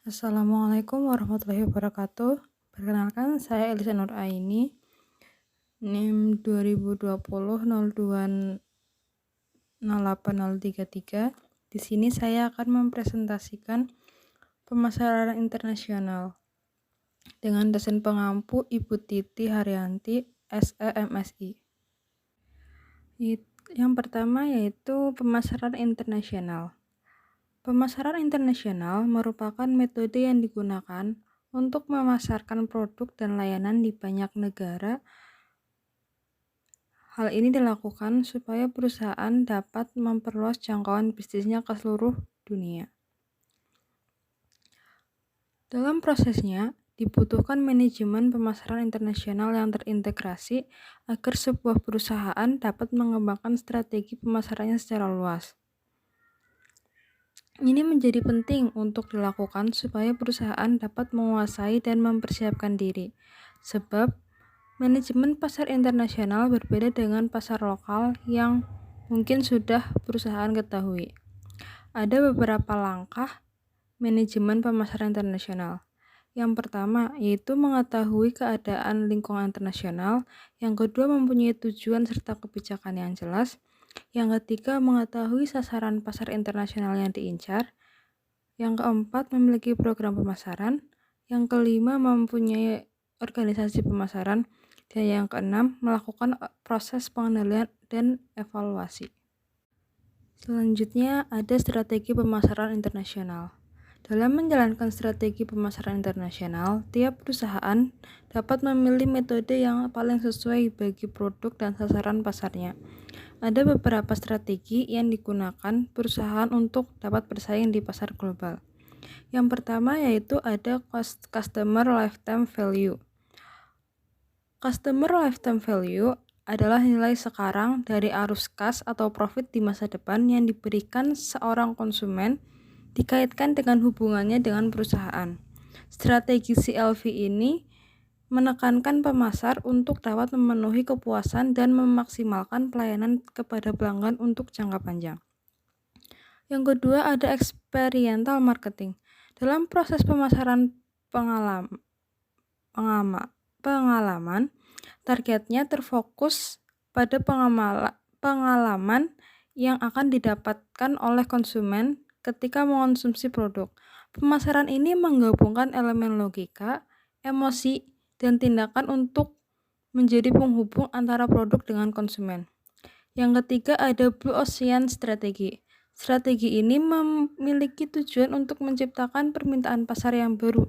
Assalamualaikum warahmatullahi wabarakatuh. Perkenalkan, saya Elisa Nur Aini, NIM 2020 020833. Di sini saya akan mempresentasikan pemasaran internasional dengan dosen pengampu Ibu Titi Haryanti, SEMSI. Yang pertama yaitu pemasaran internasional. Pemasaran internasional merupakan metode yang digunakan untuk memasarkan produk dan layanan di banyak negara. Hal ini dilakukan supaya perusahaan dapat memperluas jangkauan bisnisnya ke seluruh dunia. Dalam prosesnya, dibutuhkan manajemen pemasaran internasional yang terintegrasi agar sebuah perusahaan dapat mengembangkan strategi pemasarannya secara luas. Ini menjadi penting untuk dilakukan supaya perusahaan dapat menguasai dan mempersiapkan diri, sebab manajemen pasar internasional berbeda dengan pasar lokal yang mungkin sudah perusahaan ketahui. Ada beberapa langkah manajemen pemasaran internasional. Yang pertama yaitu mengetahui keadaan lingkungan internasional, yang kedua mempunyai tujuan serta kebijakan yang jelas, yang ketiga mengetahui sasaran pasar internasional yang diincar, yang keempat memiliki program pemasaran, yang kelima mempunyai organisasi pemasaran, dan yang keenam melakukan proses pengendalian dan evaluasi. Selanjutnya ada strategi pemasaran internasional. Dalam menjalankan strategi pemasaran internasional, tiap perusahaan dapat memilih metode yang paling sesuai bagi produk dan sasaran pasarnya. Ada beberapa strategi yang digunakan perusahaan untuk dapat bersaing di pasar global. Yang pertama yaitu ada Customer Lifetime Value. Customer Lifetime Value adalah nilai sekarang dari arus kas atau profit di masa depan yang diberikan seorang konsumen dikaitkan dengan hubungannya dengan perusahaan. Strategi CLV ini menekankan pemasar untuk dapat memenuhi kepuasan dan memaksimalkan pelayanan kepada pelanggan untuk jangka panjang. Yang kedua ada experiential marketing. Dalam proses pemasaran pengalaman, targetnya terfokus pada pengalaman yang akan didapatkan oleh konsumen ketika mengonsumsi produk. Pemasaran ini menggabungkan elemen logika, emosi, dan tindakan untuk menjadi penghubung antara produk dengan konsumen. Yang ketiga ada Blue Ocean Strategy. Strategi ini memiliki tujuan untuk menciptakan permintaan pasar yang baru.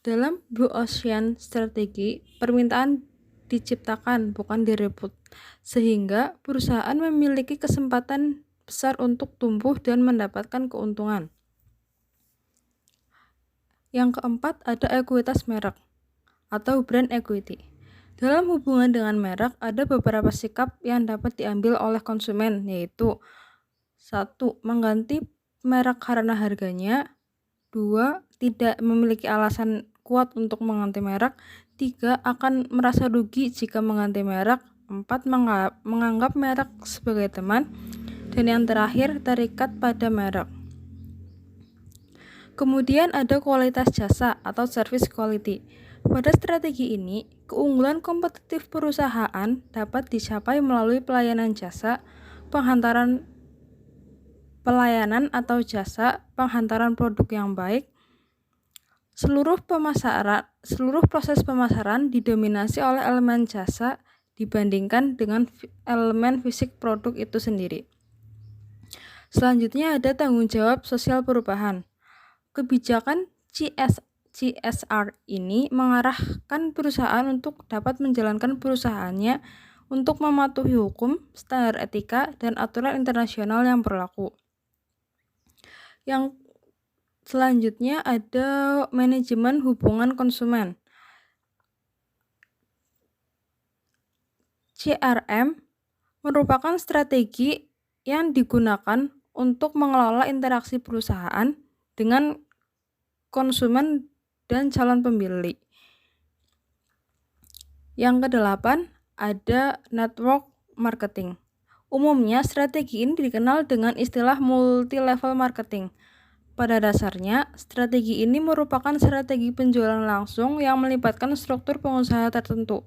Dalam Blue Ocean Strategy, permintaan diciptakan, bukan direbut, sehingga perusahaan memiliki kesempatan besar untuk tumbuh dan mendapatkan keuntungan. Yang keempat ada ekuitas merek atau brand equity. Dalam hubungan dengan merek, ada beberapa sikap yang dapat diambil oleh konsumen, yaitu 1. Mengganti merek karena harganya, 2. Tidak memiliki alasan kuat untuk mengganti merek, 3. Akan merasa rugi jika mengganti merek, 4. Menganggap merek sebagai teman, dan yang terakhir terikat pada merek. Kemudian ada kualitas jasa atau service quality. Pada strategi ini, keunggulan kompetitif perusahaan dapat dicapai melalui pelayanan penghantaran produk yang baik. Seluruh proses pemasaran didominasi oleh elemen jasa dibandingkan dengan elemen fisik produk itu sendiri. Selanjutnya ada tanggung jawab sosial perubahan. Kebijakan CSR ini mengarahkan perusahaan untuk dapat menjalankan perusahaannya untuk mematuhi hukum, standar etika, dan aturan internasional yang berlaku. Yang selanjutnya ada manajemen hubungan konsumen. CRM merupakan strategi yang digunakan untuk mengelola interaksi perusahaan dengan konsumen dan calon pembeli. Yang kedelapan ada network marketing. Umumnya strategi ini dikenal dengan istilah multi-level marketing. Pada dasarnya, strategi ini merupakan strategi penjualan langsung yang melibatkan struktur pengusaha tertentu.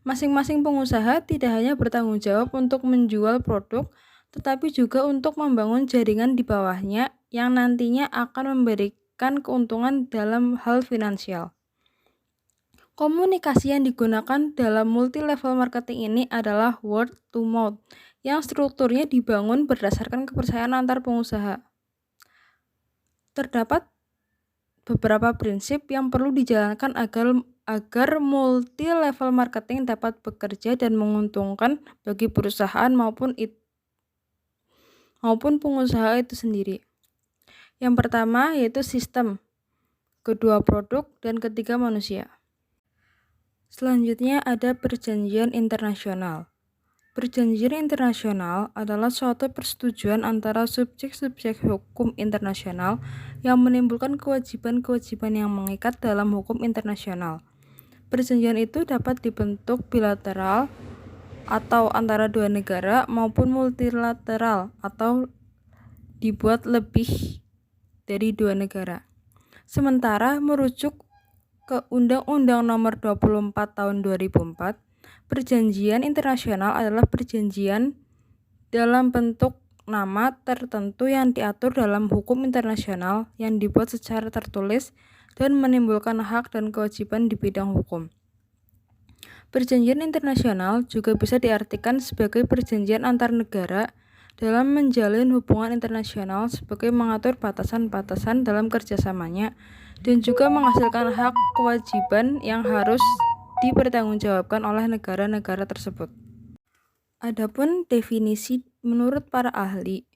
Masing-masing pengusaha tidak hanya bertanggung jawab untuk menjual produk, tetapi juga untuk membangun jaringan di bawahnya yang nantinya akan memberikan keuntungan dalam hal finansial. Komunikasi yang digunakan dalam multi-level marketing ini adalah word to mouth, yang strukturnya dibangun berdasarkan kepercayaan antar pengusaha. Terdapat beberapa prinsip yang perlu dijalankan agar multi-level marketing dapat bekerja dan menguntungkan bagi perusahaan maupun pengusaha itu sendiri. Yang pertama yaitu sistem, kedua produk, dan ketiga manusia. Selanjutnya ada perjanjian internasional. Perjanjian internasional adalah suatu persetujuan antara subjek-subjek hukum internasional yang menimbulkan kewajiban-kewajiban yang mengikat dalam hukum internasional. Perjanjian itu dapat dibentuk bilateral atau antara dua negara maupun multilateral atau dibuat lebih dari dua negara. Sementara merujuk ke Undang-Undang Nomor 24 Tahun 2004, perjanjian internasional adalah perjanjian dalam bentuk nama tertentu yang diatur dalam hukum internasional yang dibuat secara tertulis dan menimbulkan hak dan kewajiban di bidang hukum. Perjanjian internasional juga bisa diartikan sebagai perjanjian antar negara dalam menjalin hubungan internasional sebagai mengatur batasan-batasan dalam kerjasamanya dan juga menghasilkan hak kewajiban yang harus dipertanggungjawabkan oleh negara-negara tersebut. Adapun definisi menurut para ahli,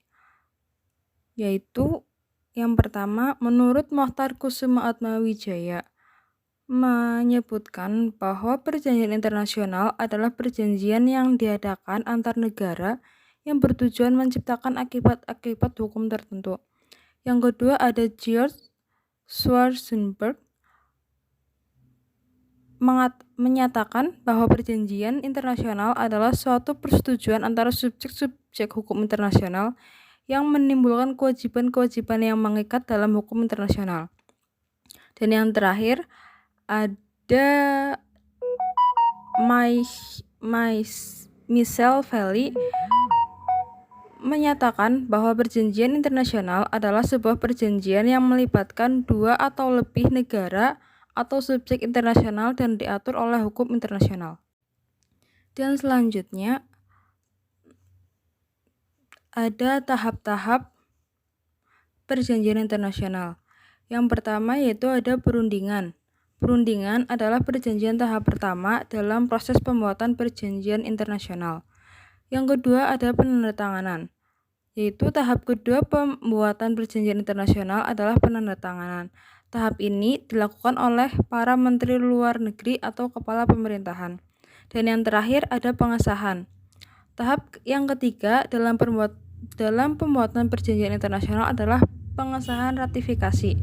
yaitu yang pertama, menurut Mohtar Kusuma Atmawijaya, menyebutkan bahwa perjanjian internasional adalah perjanjian yang diadakan antar negara yang bertujuan menciptakan akibat-akibat hukum tertentu. Yang kedua ada George Schwarzenberg, menyatakan bahwa perjanjian internasional adalah suatu persetujuan antara subjek-subjek hukum internasional yang menimbulkan kewajiban-kewajiban yang mengikat dalam hukum internasional. Dan yang terakhir ada Michel Valley, menyatakan bahwa perjanjian internasional adalah sebuah perjanjian yang melibatkan dua atau lebih negara atau subjek internasional dan diatur oleh hukum internasional. Dan selanjutnya ada tahap-tahap perjanjian internasional. Yang pertama yaitu ada perundingan. Perundingan adalah perjanjian tahap pertama dalam proses pembuatan perjanjian internasional. Yang kedua ada penandatanganan, yaitu tahap kedua pembuatan perjanjian internasional adalah penandatanganan. Tahap ini dilakukan oleh para menteri luar negeri atau kepala pemerintahan. Dan yang terakhir ada pengesahan. Tahap yang ketiga dalam pembuatan perjanjian internasional adalah pengesahan ratifikasi.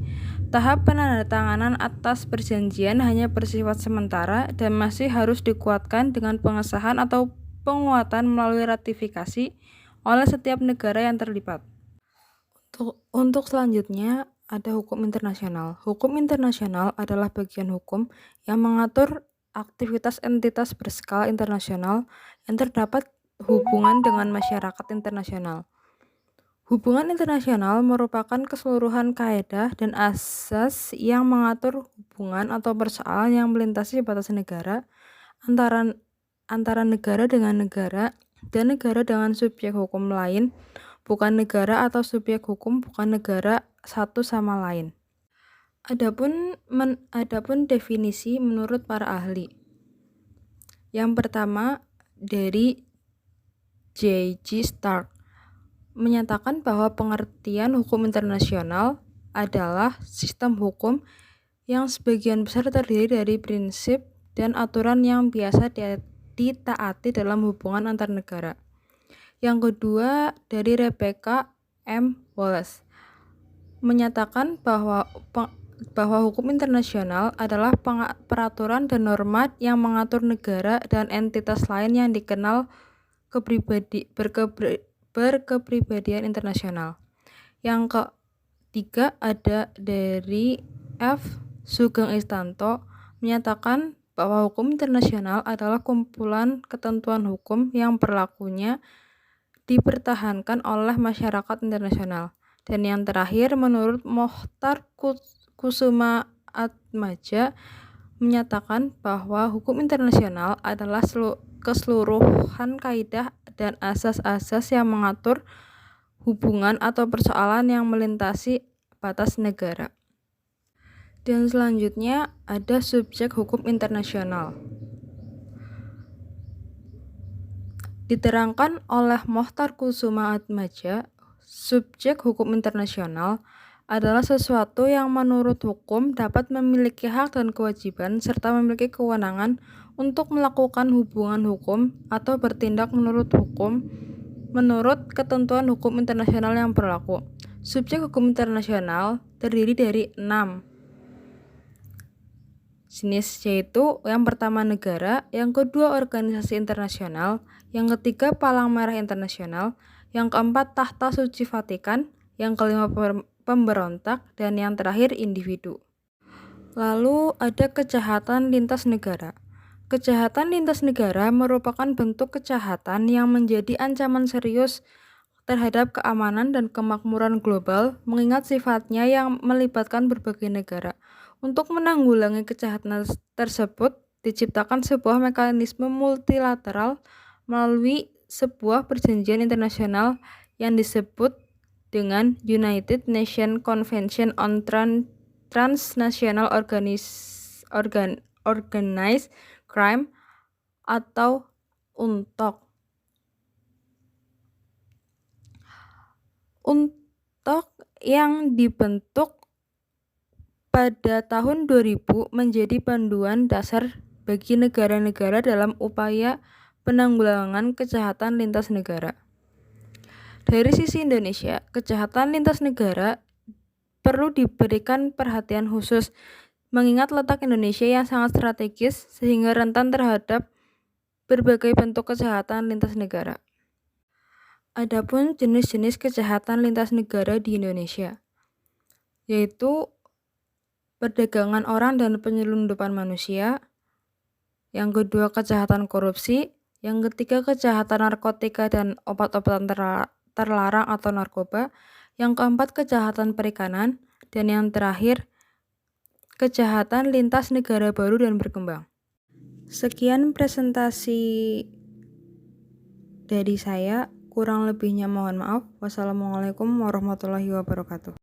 Tahap penandatanganan atas perjanjian hanya bersifat sementara dan masih harus dikuatkan dengan pengesahan atau penguatan melalui ratifikasi oleh setiap negara yang terlibat. Untuk selanjutnya ada hukum internasional. Hukum internasional adalah bagian hukum yang mengatur aktivitas entitas berskala internasional yang terdapat hubungan dengan masyarakat internasional. Hubungan internasional merupakan keseluruhan kaedah dan asas yang mengatur hubungan atau persoalan yang melintasi batas negara antara negara dengan negara dan negara dengan subjek hukum lain, bukan negara atau subjek hukum bukan negara satu sama lain. Adapun definisi menurut para ahli. Yang pertama dari J.G. Stark menyatakan bahwa pengertian hukum internasional adalah sistem hukum yang sebagian besar terdiri dari prinsip dan aturan yang biasa ditaati dalam hubungan antar negara. Yang kedua dari Rebecca M. Wallace menyatakan bahwa hukum internasional adalah peraturan dan norma yang mengatur negara dan entitas lain yang dikenal berkepribadian internasional. Yang ketiga ada dari F. Sugeng Istanto menyatakan bahwa hukum internasional adalah kumpulan ketentuan hukum yang berlakunya dipertahankan oleh masyarakat internasional. Dan yang terakhir, menurut Mohtar Kusuma Atmaja menyatakan bahwa hukum internasional adalah keseluruhan kaidah dan asas-asas yang mengatur hubungan atau persoalan yang melintasi batas negara. Dan selanjutnya ada subjek hukum internasional. Diterangkan oleh Mohtar Kusuma Atmaja, subjek hukum internasional adalah sesuatu yang menurut hukum dapat memiliki hak dan kewajiban serta memiliki kewenangan untuk melakukan hubungan hukum atau bertindak menurut hukum menurut ketentuan hukum internasional yang berlaku. Subjek hukum internasional terdiri dari 6 jenis, yaitu yang pertama negara, yang kedua organisasi internasional, yang ketiga Palang Merah Internasional, yang keempat Tahta Suci Vatikan, yang kelima pemberontak, dan yang terakhir individu. Lalu ada kejahatan lintas negara. Kejahatan lintas negara merupakan bentuk kejahatan yang menjadi ancaman serius terhadap keamanan dan kemakmuran global, mengingat sifatnya yang melibatkan berbagai negara. Untuk menanggulangi kejahatan tersebut, diciptakan sebuah mekanisme multilateral melalui sebuah perjanjian internasional yang disebut dengan United Nations Convention on Transnational Organized Crime atau UNTOC. UNTOC yang dibentuk pada tahun 2000 menjadi panduan dasar bagi negara-negara dalam upaya penanggulangan kejahatan lintas negara. Dari sisi Indonesia, kejahatan lintas negara perlu diberikan perhatian khusus mengingat letak Indonesia yang sangat strategis sehingga rentan terhadap berbagai bentuk kejahatan lintas negara. Adapun jenis-jenis kejahatan lintas negara di Indonesia, yaitu perdagangan orang dan penyelundupan manusia, yang kedua kejahatan korupsi, yang ketiga kejahatan narkotika dan obat-obatan terlarang atau narkoba, yang keempat kejahatan perikanan, dan yang terakhir kejahatan lintas negara baru dan berkembang. Sekian presentasi dari saya, kurang lebihnya mohon maaf. Wassalamualaikum warahmatullahi wabarakatuh.